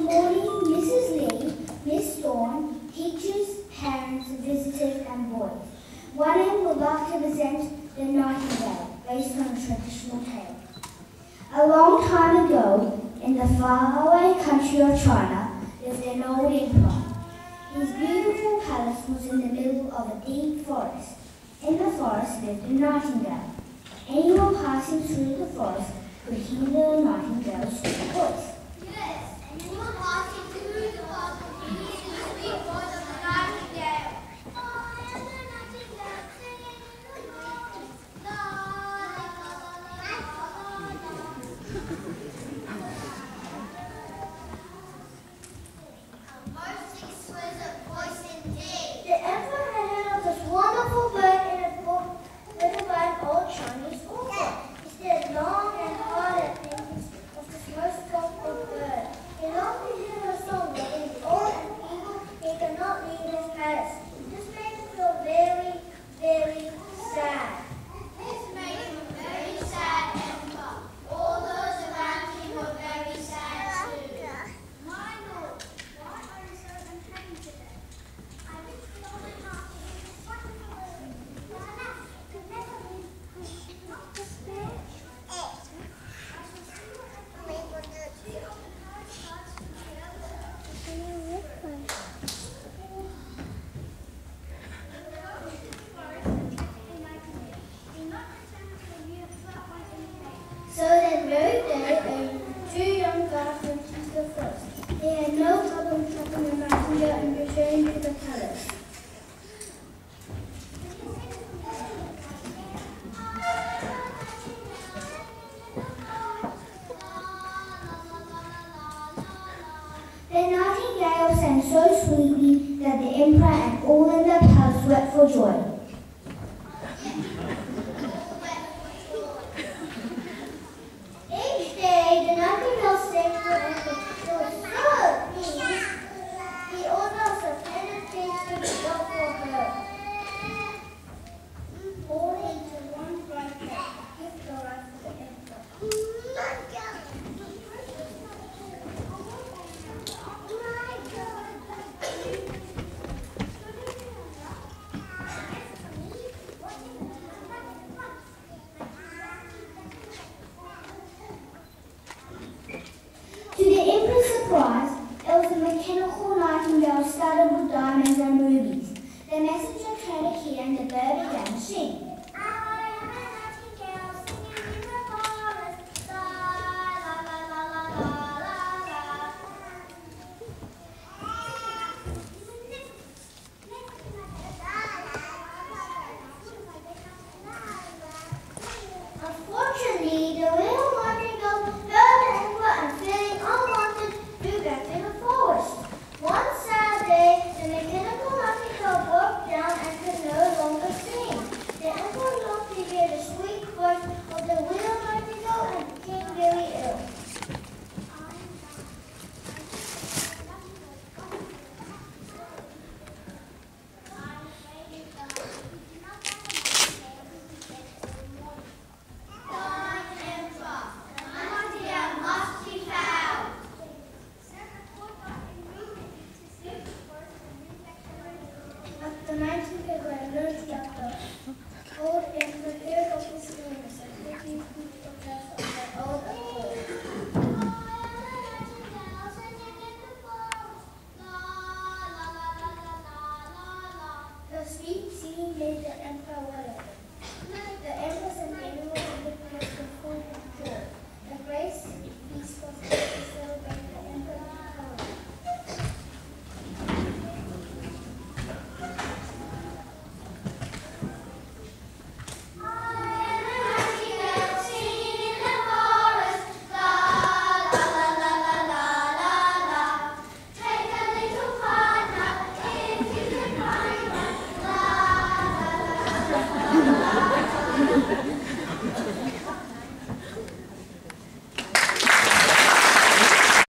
morning, Mrs. Lee, Miss Dawn, teachers, parents, visitors and boys. One end would like to present the Nightingale, based on a traditional tale. A long time ago, in the faraway country of China, lived an old emperor. His beautiful palace was in the middle of a deep forest. In the forest lived a nightingale. Anyone passing through the forest could hear the nightingale's sweet voice. Yes, anyone passing through the forest could hear the sweet voice of the nightingale. I am the nightingale singing in the morning. La la la la la la. A most exquisite voice indeed. The emperor had heard of this wonderful bird in a book written by an old Chinese author. He stared long and hard at things of this most thoughtful bird. He longed to hear her song, but in old and evil, he could not leave his palace. This made him feel very, very sad. This made him a very sad emperor. All those around him were very sad too. My lord, why are you so unhappy today? I wish with all my heart to hear this wonderful bird. But alas, it could never be. Not despair. I shall see what I can do. See all the cards to the other. So that very day, two young guards went into the forest. They had no problem trapping the nightingale and returning to the palace. The nightingale sang so sweetly that the emperor and all in the palace wept for joy.